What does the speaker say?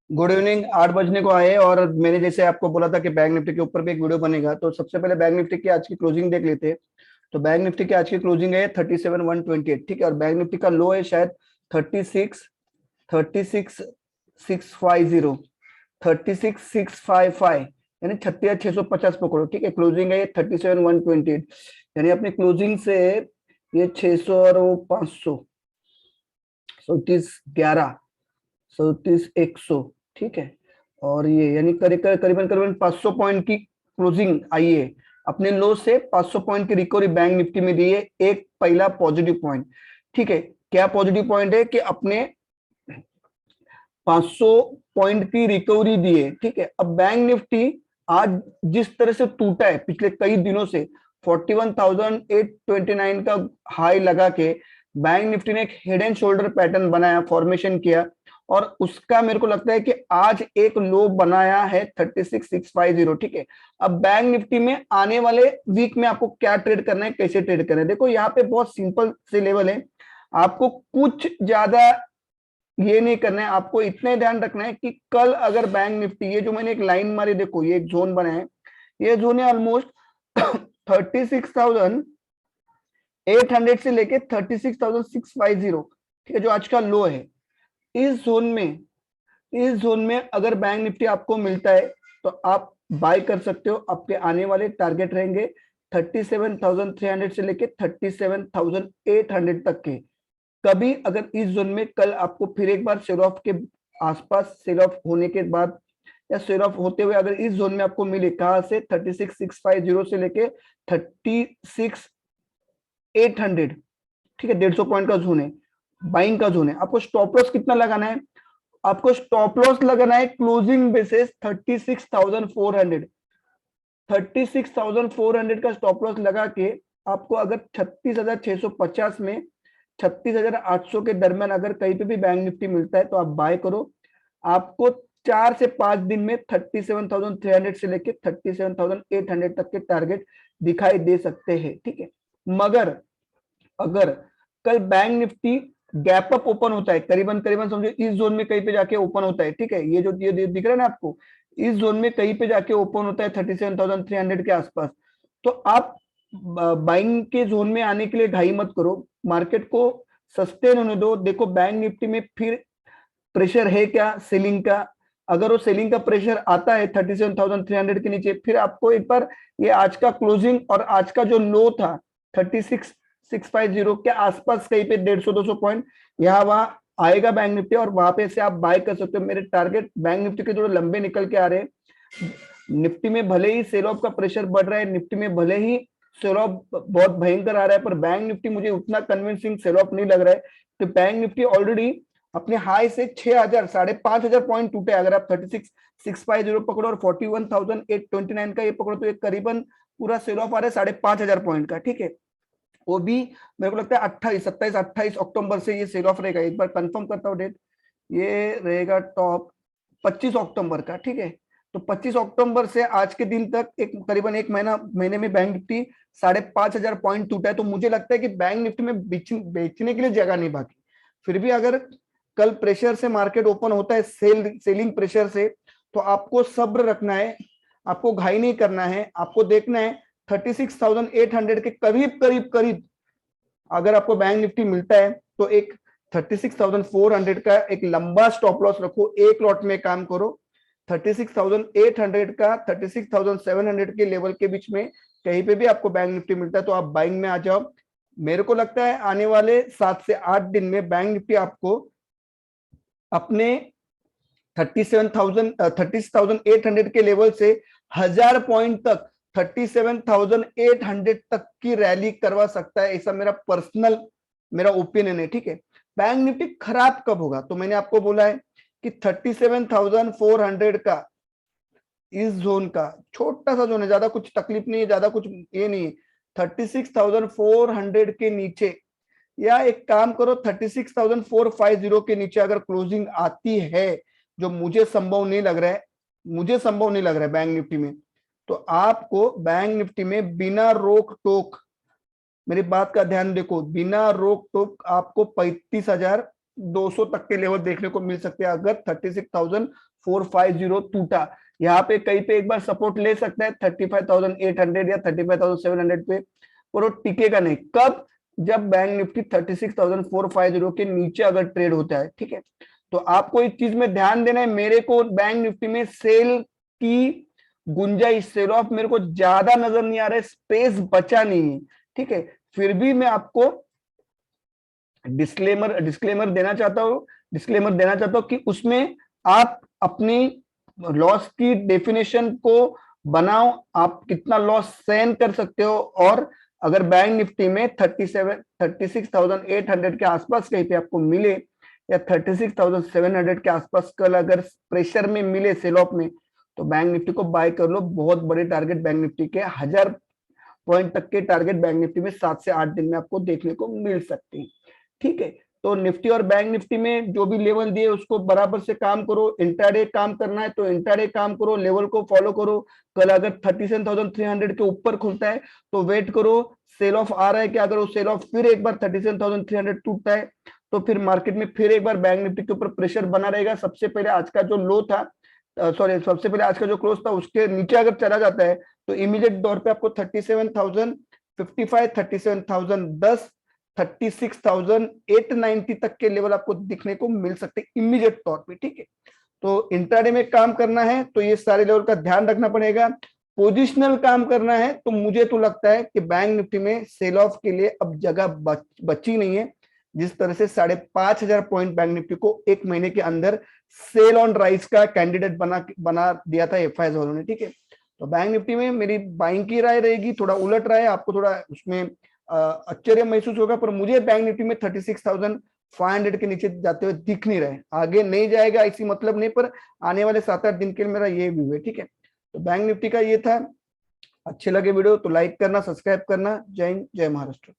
Good evening. 8 बजने को आए और मैंने जैसे आपको बोला था कि बैंक निफ्टी के ऊपर भी एक वीडियो बनेगा, तो सबसे पहले बैंक निफ्टी की आज की क्लोजिंग देख लेते हैं। तो बैंक निफ्टी की आज की क्लोजिंग है 37,128, ठीक है। और बैंक निफ्टी का लो है शायद 36,650, 36,655, यानी 36,650 पकड़ो, ठीक है। क्लोजिंग है ये 37,128, यानी अपनी क्लोजिंग से ये 600 और वो 500, 37,11, 37,100, ठीक है। और ये यानी करीबन करीबन करीबन 500 पॉइंट की क्लोजिंग आई है। अपने लो से 500 पॉइंट की रिकवरी बैंक निफ्टी में दी है। एक पहला पॉजिटिव पॉइंट, ठीक है। क्या पॉजिटिव पॉइंट है कि अपने 500 पॉइंट की रिकवरी दी है, ठीक है। अब बैंक निफ्टी आज जिस तरह से टूटा है पिछले कई दिनों से, 41,829 का हाई लगा के बैंक निफ्टी ने एक हेड एंड शोल्डर पैटर्न बनाया, फॉर्मेशन किया, और उसका मेरे को लगता है कि आज एक लो बनाया है 36,650, ठीक है। अब बैंक निफ्टी में आने वाले वीक में आपको क्या ट्रेड करना है, कैसे ट्रेड करना है, देखो यहाँ पे बहुत सिंपल से लेवल है। आपको कुछ ज्यादा ये नहीं करना है, आपको इतना ही ध्यान रखना है कि कल अगर बैंक निफ्टी, ये जो मैंने एक लाइन मारी, देखो ये एक जोन बना है, ये जोन है ऑलमोस्ट 36,800 से लेके 36,650, ठीक है, जो आज का लो है। इस जोन में, इस जोन में अगर बैंक निफ्टी आपको मिलता है तो आप बाय कर सकते हो। आपके आने वाले टारगेट रहेंगे 37,300 से लेके 37,800 तक के। कभी अगर इस जोन में कल आपको फिर एक बार सेल ऑफ के आसपास, सेल ऑफ होने के बाद या सेल ऑफ होते हुए अगर इस जोन में आपको मिले, कहां से 36,650 से लेके 36,800, ठीक है, 150 पॉइंट का जोन है, बाइंग का जोन है। आपको स्टॉप लॉस कितना लगाना है? आपको स्टॉप लॉस लगाना है क्लोजिंग बेसिस 36,400, 36,400 का स्टॉप लॉस लगा के आपको अगर 36,650 में 36,800 के दरमियान अगर कहीं पे भी बैंक निफ्टी मिलता है तो आप बाय करो। आपको 4 से 5 दिन में 37,300 से लेके 37,800 तक के टारगेट दिखाई दे सकते हैं, ठीक है। मगर अगर कल bank Nifty gap up open होता है, करीबन करीबन समझो इस जोन में कहीं पे जाके ओपन होता है, ठीक है, ये जो ये दिख रहा है ना आपको, इस जोन में कहीं पे जाके ओपन होता है 37,300 के आसपास, तो आप बाइंग के जोन में आने के लिए ढाई मत करो, मार्केट को सस्टेन होने दो। देखो बैंक निफ्टी में फिर प्रेशर है क्या सेलिंग का? अगर वो सेलिंग का प्रेशर आता है 37,300 के नीचे, फिर आपको एक बार ये आज का क्लोजिंग और आज का जो लो था 36,650 के आसपास कहीं पे 150-200 पॉइंट यहाँ वहां आएगा बैंक निफ्टी, और वहां पे से आप बाय कर सकते हो। मेरे टारगेट बैंक निफ्टी के थोड़े लंबे निकल के आ रहे हैं। निफ्टी में भले ही सेल ऑफ का प्रेशर बढ़ रहा है, निफ्टी में भले ही सेल ऑफ बहुत भयंकर आ रहा है, पर बैंक निफ्टी मुझे उतना कन्विंसिंग सेल ऑफ नहीं लग रहा है। तो बैंक निफ्टी ऑलरेडी अपने हाई से 6,000, 5,500 पॉइंट टूटे। अगर आप 36,650 पकड़ो और 41,829 का ये पकड़ो, तो ये करीबन पूरा सेल ऑफ आ रहा है 5,500 पॉइंट का, ठीक है। वो भी मेरे को लगता है 28 अक्टूबर से ये सेल ऑफ रहेगा। एक बार कंफर्म करता हूँ डेट, ये रहेगा टॉप 25 अक्टूबर का, ठीक है। तो 25 अक्टूबर से आज के दिन तक एक करीबन एक महीने में बैंक निफ्टी 5,500 पॉइंट टूटा है। तो मुझे लगता है कि बैंक निफ्टी में बेचने के लिए जगह नहीं बाकी। फिर भी अगर कल प्रेशर से मार्केट ओपन होता है, सेलिंग प्रेशर से, तो आपको सब्र रखना है, आपको घाई नहीं करना है। आपको देखना है 36,800 के करीब करीब करीब अगर आपको बैंक निफ्टी मिलता है तो एक 36,400 का एक लंबा स्टॉप लॉस रखो, एक लॉट में काम करो। 36,800 का 36,700 के लेवल के बीच में कहीं पे भी आपको बैंक निफ्टी मिलता है तो आप बाइंग में आ जाओ। मेरे को लगता है आने वाले 7 से 8 दिन में बैंक निफ्टी आपको अपने 36,800 के लेवल से 1,000 पॉइंट तक, 37,800 तक की रैली करवा सकता है, ऐसा मेरा पर्सनल मेरा ओपिनियन है, ठीक है। बैंक निफ्टी खराब कब होगा? तो मैंने आपको बोला है कि 37,400 का इस जोन का छोटा सा जोन है, ज्यादा कुछ तकलीफ नहीं है, ज्यादा कुछ ये नहीं है। 36,400 के नीचे, या एक काम करो 36,450 के नीचे अगर क्लोजिंग आती है, जो मुझे संभव नहीं लग रहा है, मुझे संभव नहीं लग रहा है बैंक निफ्टी में, तो आपको बैंक निफ्टी में बिना रोक टोक, मेरी बात का ध्यान देखो, बिना रोक टोक आपको 35,000 36,200 तक के लेवल देखने को मिल सकते हैं अगर 36,450 टूटा। यहाँ पे कहीं पे एक बार सपोर्ट ले सकता है 35,800 या 35,700 पे, पर वो टिकेगा नहीं। कब? जब बैंक निफ्टी 36,450 के नीचे अगर ट्रेड होता है, ठीक है। तो आपको इस चीज में ध्यान देना है, मेरे को बैंक निफ्टी में सेल की गुंजाइश, सेल ऑफ मेरे को ज्यादा नजर नहीं आ रहा है, स्पेस बचा नहीं है, ठीक है। फिर भी मैं आपको डिस्क्लेमर देना चाहता हूं कि उसमें आप अपनी लॉस की डेफिनेशन को बनाओ, आप कितना लॉस सहन कर सकते हो। और अगर बैंक निफ्टी में 36,800 के आसपास कहीं पे आपको मिले या 36,700 के आसपास कल अगर प्रेशर में मिले सेल ऑफ में, तो बैंक निफ्टी को बाय कर लो। बहुत बड़े टारगेट बैंक निफ्टी के 1000 पॉइंट तक के टारगेट बैंक निफ्टी में 7 से 8 दिन में आपको देखने को मिल सकते हैं, ठीक है। तो निफ्टी और बैंक निफ्टी में जो भी लेवल दिए उसको बराबर से काम करो। इंट्राडे काम करना है तो इंट्राडे काम करो, लेवल को फॉलो करो। कल अगर 37,300 के ऊपर खुलता है तो वेट करो, सेल ऑफ आ रहा है कि अगर वो सेल ऑफ फिर एक बार 37,300 टूटता है तो फिर मार्केट में फिर एक बार बैंक निफ्टी के ऊपर प्रेशर बना रहेगा। सबसे पहले आज का जो लो था, सबसे पहले आज का जो क्लोज था उसके नीचे अगर चला जाता है तो इमीडिएट तौर पे आपको 37,055, 37,010, 36,890 तक के लेवल आपको दिखने को मिल सकते हैं इमीडिएट तौर पे, ठीक है। तो इंट्राडे में काम करना है तो ये सारे लेवल का ध्यान रखना पड़ेगा। पोजिशनल काम करना है तो मुझे तो लगता है कि बैंक निफ्टी में सेल ऑफ के लिए अब जगह बची नहीं है। जिस तरह से 5,500 पॉइंट बैंक निफ्टी को एक महीने के अंदर सेल ऑन राइज का कैंडिडेट बना दिया था एफआईआई वालों ने, ठीक है। तो बैंक निफ्टी में मेरी बाइंग की राय रहेगी, थोड़ा उलट रहा है, आपको थोड़ा उसमें आश्चर्य महसूस होगा, पर मुझे बैंक निफ्टी में 36,500 के नीचे जाते हुए दिख नहीं रहे। आगे नहीं जाएगा इसी मतलब नहीं, पर आने वाले 7-8 दिन के लिए मेरा ये व्यू है, ठीक है। तो बैंक निफ्टी का ये था। अच्छे लगे वीडियो तो लाइक करना, सब्सक्राइब करना। जय हिंद, जय महाराष्ट्र।